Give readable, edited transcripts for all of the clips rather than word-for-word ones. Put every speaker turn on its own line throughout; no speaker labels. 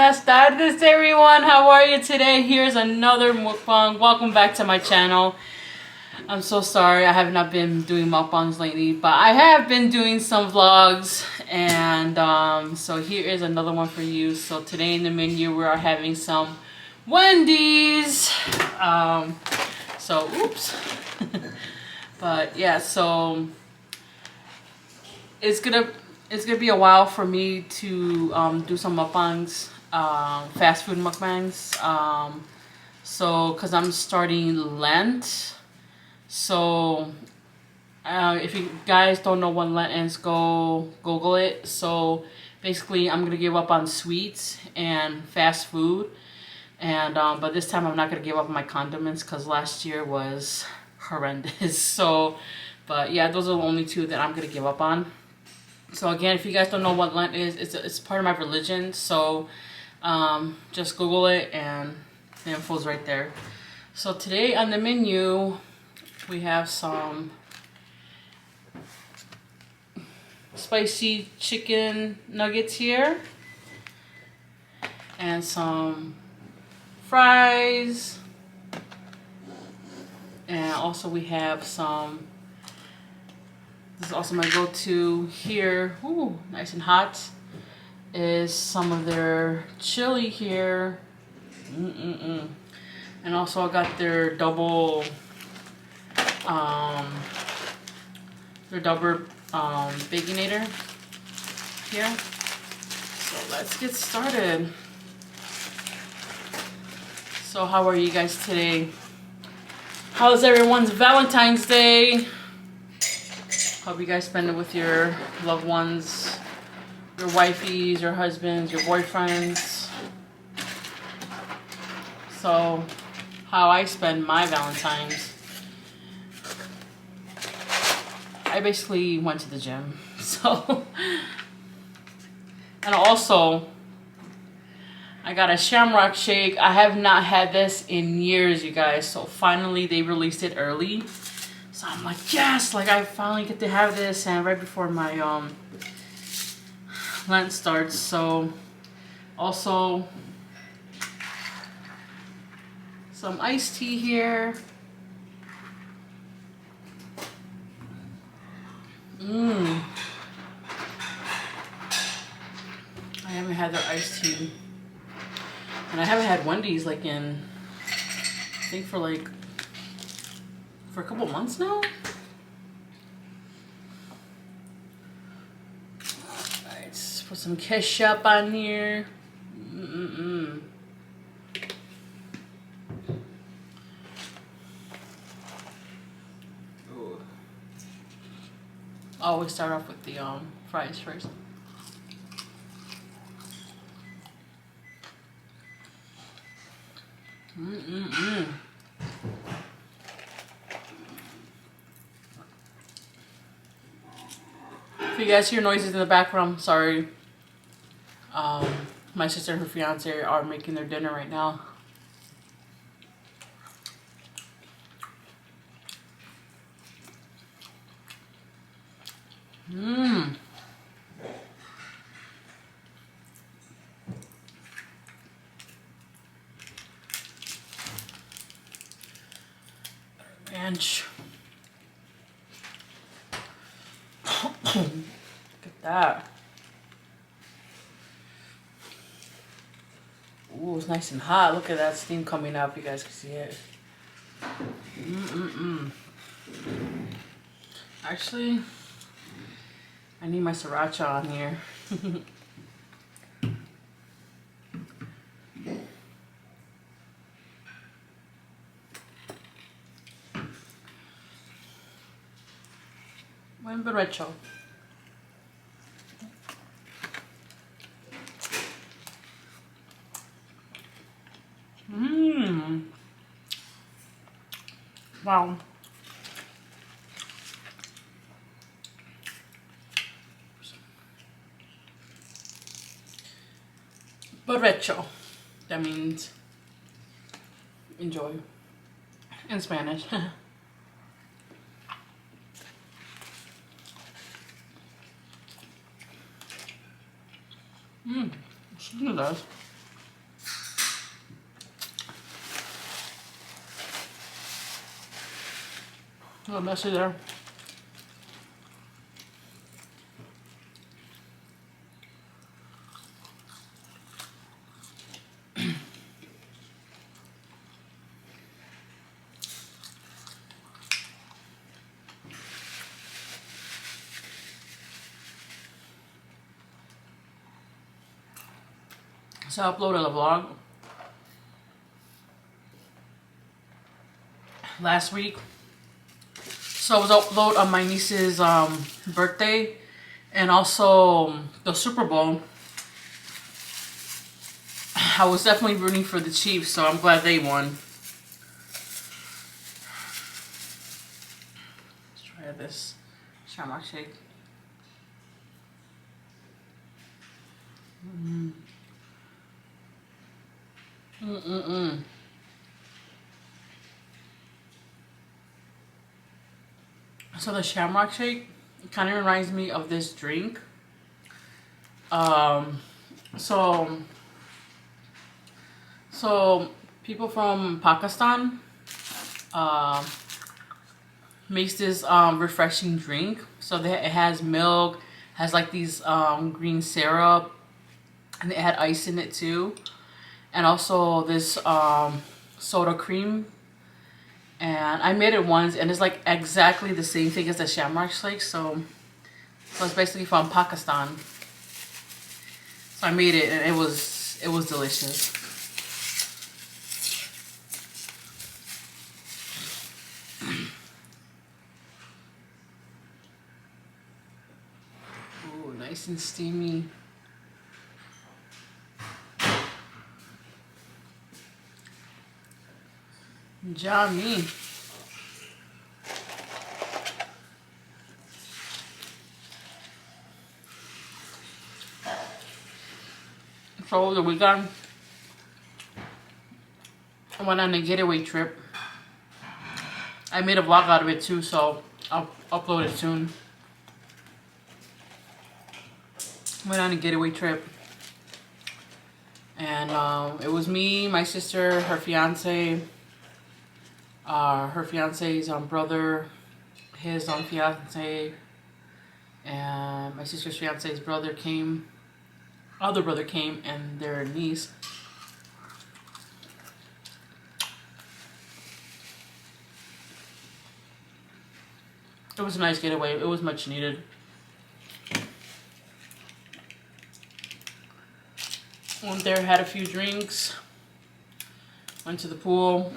Buenas tardes, everyone. How are you today? Here's another mukbang. Welcome back to my channel. I'm so sorry I have not been doing mukbangs lately, but I have been doing some vlogs, and so here is another one for you. So today in the menu we are having some Wendy's. So oops. But yeah, so it's gonna be a while for me to do some mukbangs, fast food mukbangs. So because I'm starting Lent, so if you guys don't know when Lent ends, go Google it. So basically, I'm gonna give up on sweets and fast food, and but this time I'm not gonna give up on my condiments because last year was horrendous. So, but yeah, those are the only two that I'm gonna give up on. So again, if you guys don't know what Lent is, it's part of my religion. So just Google it and the info's right there. So today on the menu, we have some spicy chicken nuggets here. And some fries. And also we have some, this is also my go-to here, ooh, nice and hot, is some of their chili here. And also I got their double Baconator here. So let's get started. So how are you guys today? How's everyone's Valentine's Day? Hope you guys spend it with your loved ones, your wifeys, your husbands, your boyfriends. So, how I spend my Valentine's, I basically went to the gym. So, and also, I got a Shamrock shake. I have not had this in years, you guys. So finally, they released it early. So I'm like, yes, like I finally get to have this, and right before my Lent starts. So also some iced tea here. I haven't had their iced tea, and I haven't had Wendy's like in, I think for a couple months now. Alright, let's put some ketchup on here. Ooh. I always start off with the fries first. If you guys hear noises in the background, sorry. My sister and her fiance are making their dinner right now. Ranch. Look at that. Ooh, it's nice and hot. Look at that steam coming up. You guys can see it. Actually, I need my sriracha on here. Buen provecho. Wow. Provecho. That means enjoy in Spanish. It does. A little messy there. So I uploaded a vlog last week. So I was upload on my niece's birthday and also the Super Bowl. I was definitely rooting for the Chiefs, so I'm glad they won. Let's try this Shamrock shake. So the Shamrock shake kind of reminds me of this drink. So people from Pakistan makes this refreshing drink. So it has milk, has like these green syrup, and they had ice in it too, and also this soda cream. And I made it once, and it's like exactly the same thing as the Shamrock shake. So it's basically from Pakistan. So I made it, and it was delicious. Ooh, nice and steamy. Yummy. So over the weekend, I went on a getaway trip. I made a vlog out of it too, so I'll upload it soon. Went on a getaway trip, and it was me, my sister, her fiance, her fiance's brother, his fiance, and my sister's fiance's brother came. Other brother came, and their niece. It was a nice getaway. It was much needed. Went there, had a few drinks, went to the pool.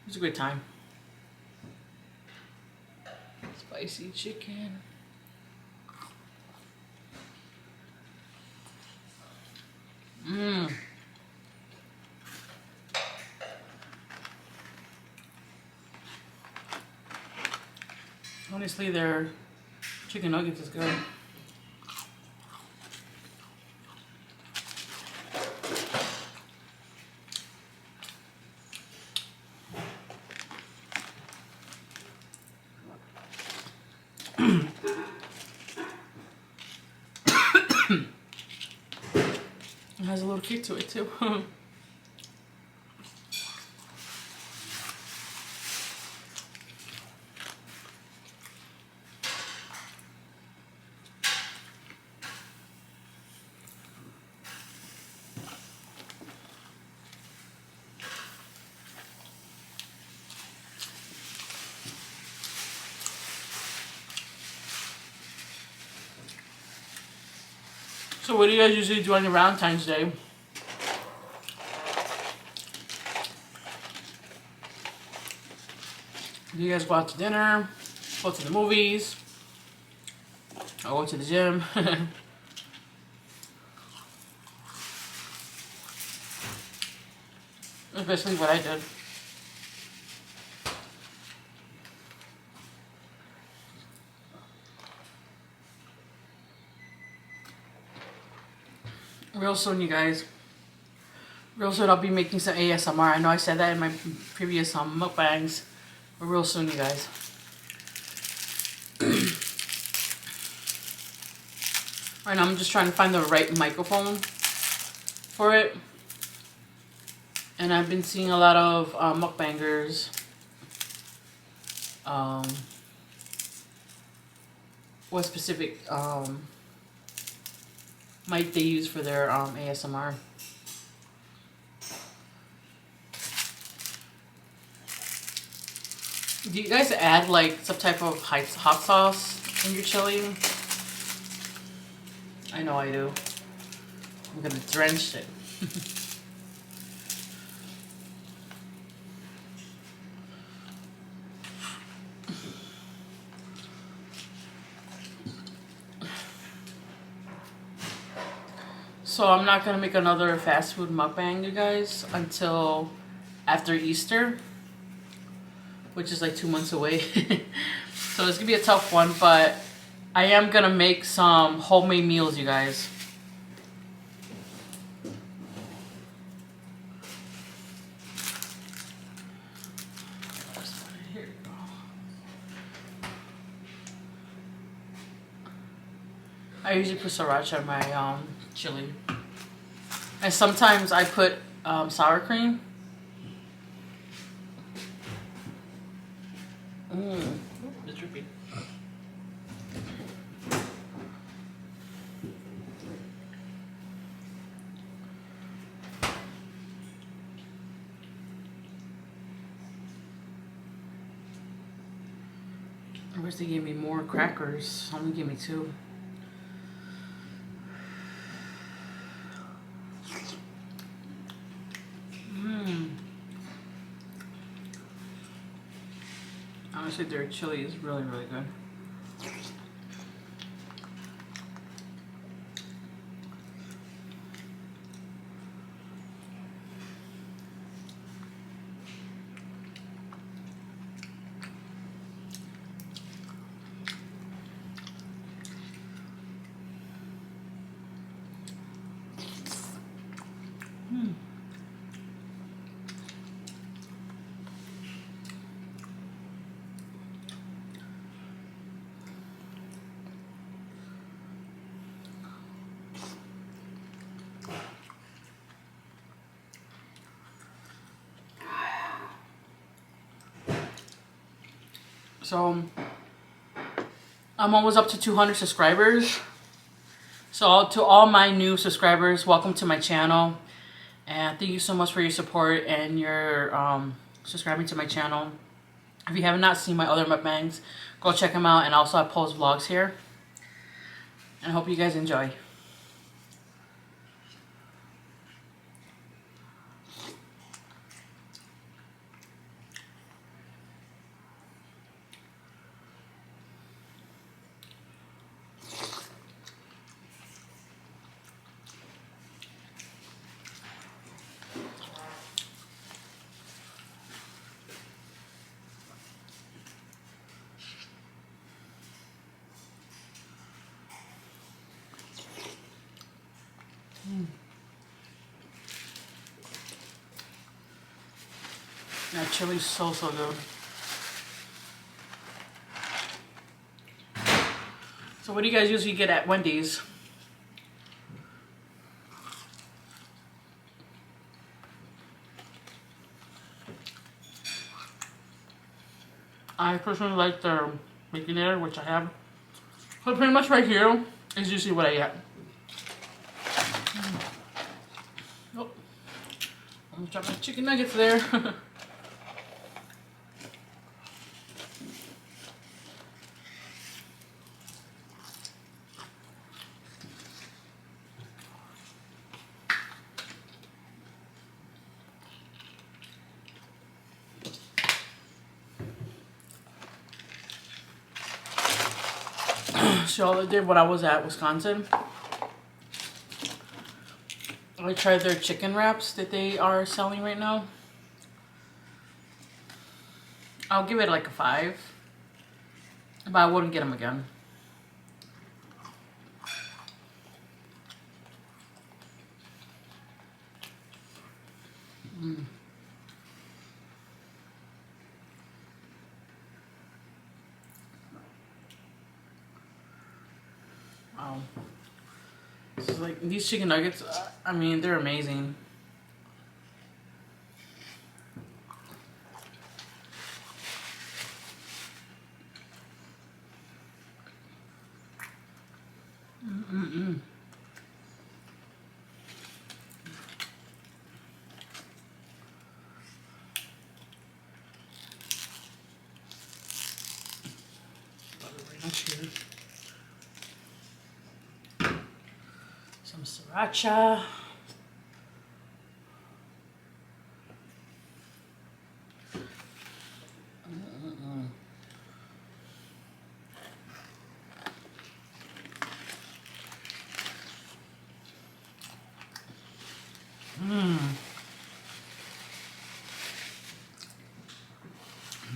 It was a good time. Spicy chicken. Honestly, their chicken nuggets is good. It has a little kick to it too. So what do you guys usually do on your Valentine's Day? Do you guys go out to dinner, go to the movies, or go to the gym? That's basically what I did. Real soon, you guys. Real soon, I'll be making some ASMR. I know I said that in my previous mukbangs. But real soon, you guys. Right now, I'm just trying to find the right microphone for it. And I've been seeing a lot of mukbangers um, what specific mic they use for their ASMR. Do you guys add like some type of hot sauce in your chili? I know I do. I'm gonna drench it. So I'm not gonna make another fast food mukbang, you guys, until after Easter, which is like 2 months away. So it's gonna be a tough one, but I am gonna make some homemade meals, you guys. Here we go. I usually put sriracha in my chili, and sometimes I put sour cream. It's drippy. I wish they gave me more crackers. Only give me 2. Honestly, their chili is really, really good. So I'm almost up to 200 subscribers. So to all my new subscribers, welcome to my channel, and thank you so much for your support and your subscribing to my channel. If you have not seen my other mukbangs, go check them out, and also I post vlogs here, and I hope you guys enjoy. That chili's so good. So what do you guys usually get at Wendy's? I personally like their Baconator, which I have. So pretty much right here is usually what I get. Oh, I'm gonna drop my chicken nuggets there. So I did when I was at Wisconsin. I tried their chicken wraps that they are selling right now. I'll give it like a 5, but I wouldn't get them again. Wow. So like these chicken nuggets, I mean, they're amazing. Cheers. Some sriracha.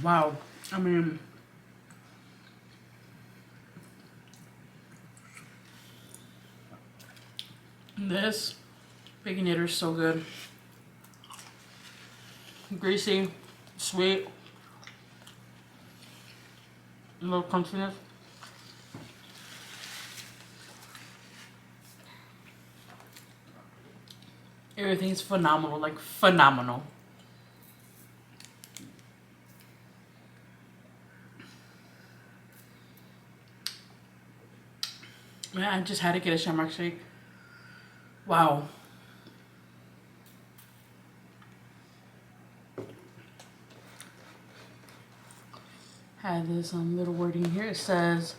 Wow. I mean, this Baconator is so good. Greasy, sweet, a little crunchiness. Everything's phenomenal, like phenomenal. Man, I just had to get a Shamrock shake. Wow. Had this little wording here. It says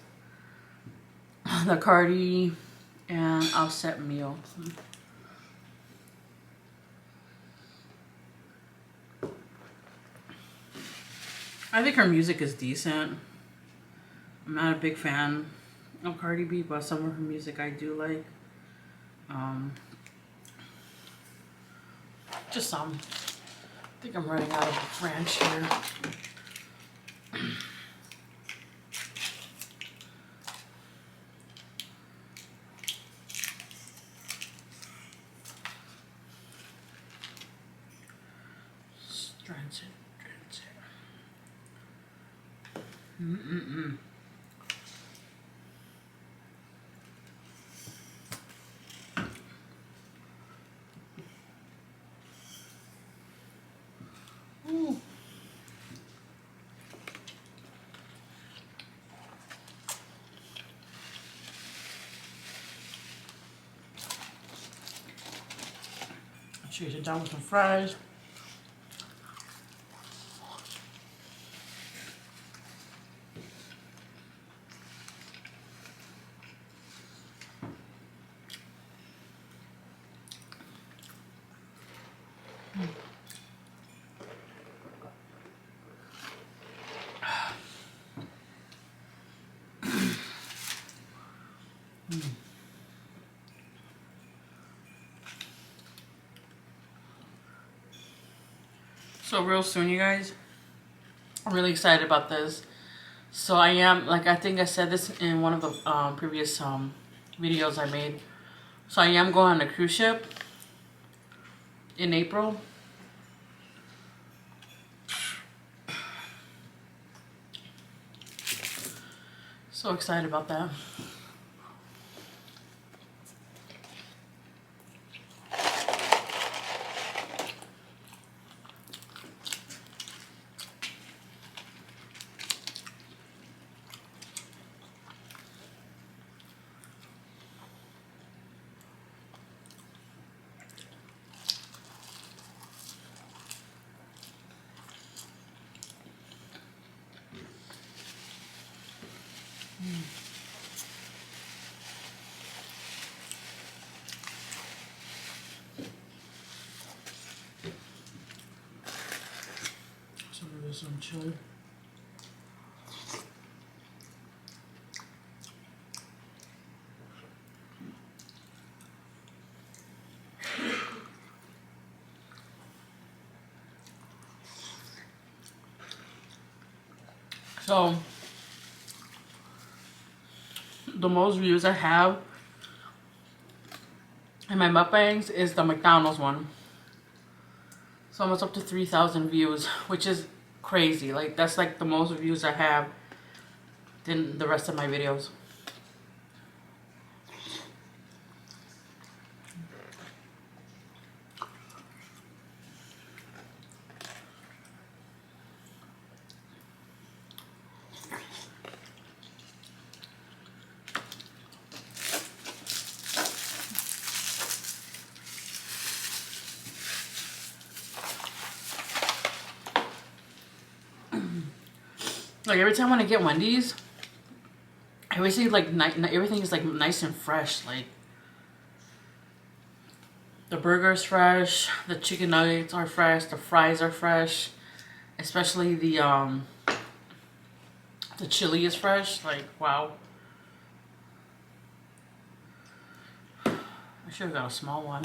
the Cardi and Offset meal. I think her music is decent. I'm not a big fan of Cardi B, but some of her music I do like. Just some. I think I'm running out of ranch here. Drench it. Ooh. Chase it down with some fries. So real soon, you guys, I'm really excited about this. So I am, like, I think I said this in one of the previous videos I made. So I am going on a cruise ship in April. So excited about that. So there's some chili. So the most views I have in my mukbangs is the McDonald's one. So almost up to 3,000 views, which is crazy. Like, that's like the most views I have than the rest of my videos. Like, every time when I get Wendy's, Everything like everything is like nice and fresh. Like the burger is fresh, the chicken nuggets are fresh, the fries are fresh, especially the chili is fresh. Like wow. I should have got a small one.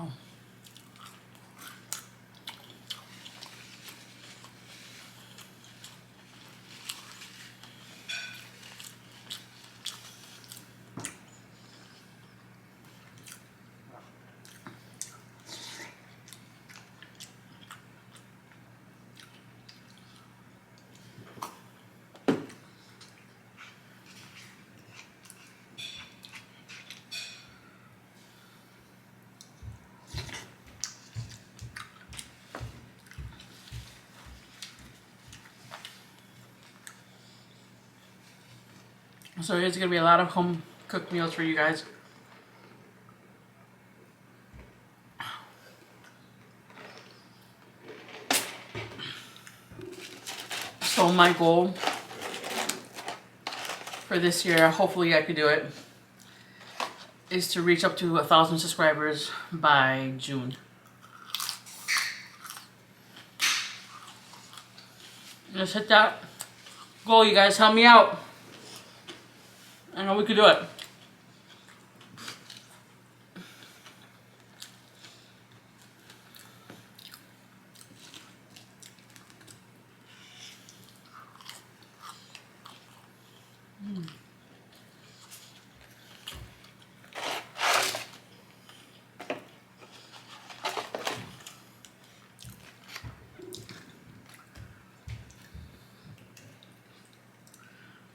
Oh. So it's gonna be a lot of home cooked meals for you guys. So my goal for this year, hopefully I could do it, is to reach up to 1,000 subscribers by June. Let's hit that goal, you guys. Help me out. I know we could do it.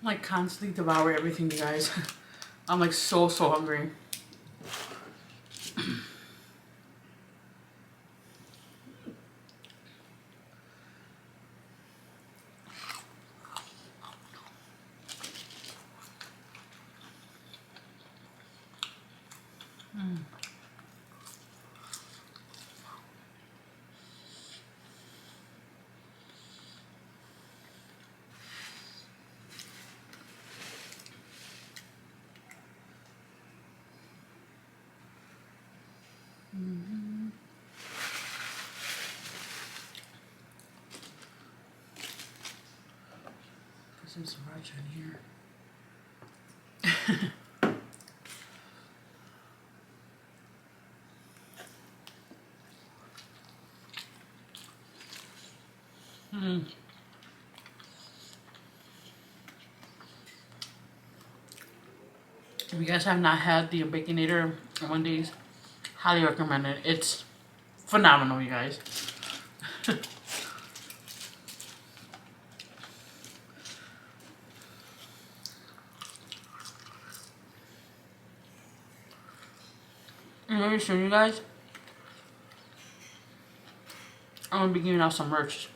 I'm like constantly devour everything, you guys. I'm like so hungry. Put some sriracha in here. If you guys have not had the Baconator at Wendy's, highly recommend it. It's phenomenal, you guys. And very soon, you guys, I'm gonna be giving out some merch.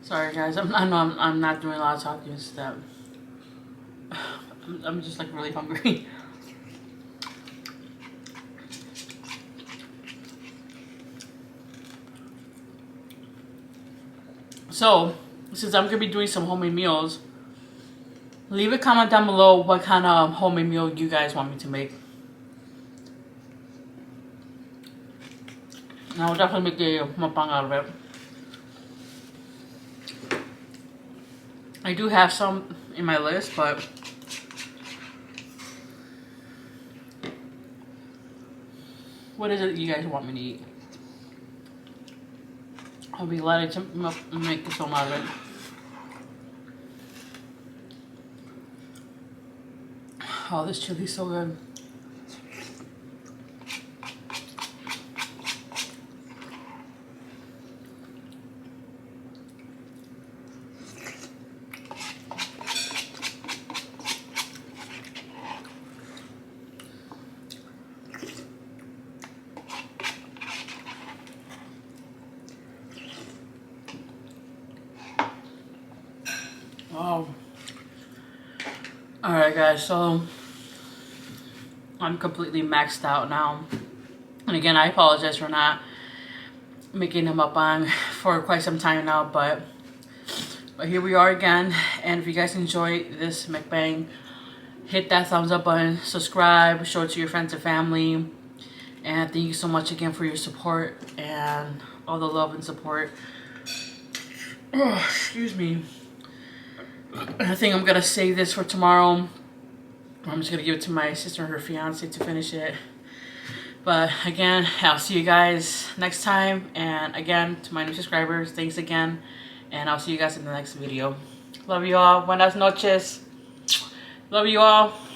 Sorry guys, I know I'm not doing a lot of talking. It's that I'm just like really hungry. So, since I'm gonna be doing some homemade meals, leave a comment down below what kind of homemade meal you guys want me to make. And I'll definitely make a mukbang out of it. I do have some in my list, but what is it you guys want me to eat? I'll be glad to make some out of it. Oh, this chili's so good. Oh. Alright guys, so I'm completely maxed out now. And again, I apologize for not making a mukbang for quite some time now, but here we are again. And if you guys enjoyed this mukbang, hit that thumbs up button, subscribe, show it to your friends and family. And thank you so much again for your support and all the love and support. Oh, excuse me. I think I'm gonna save this for tomorrow. I'm just gonna give it to my sister and her fiance to finish it. But again, I'll see you guys next time. And again, to my new subscribers, thanks again. And I'll see you guys in the next video. Love you all. Buenas noches. Love you all.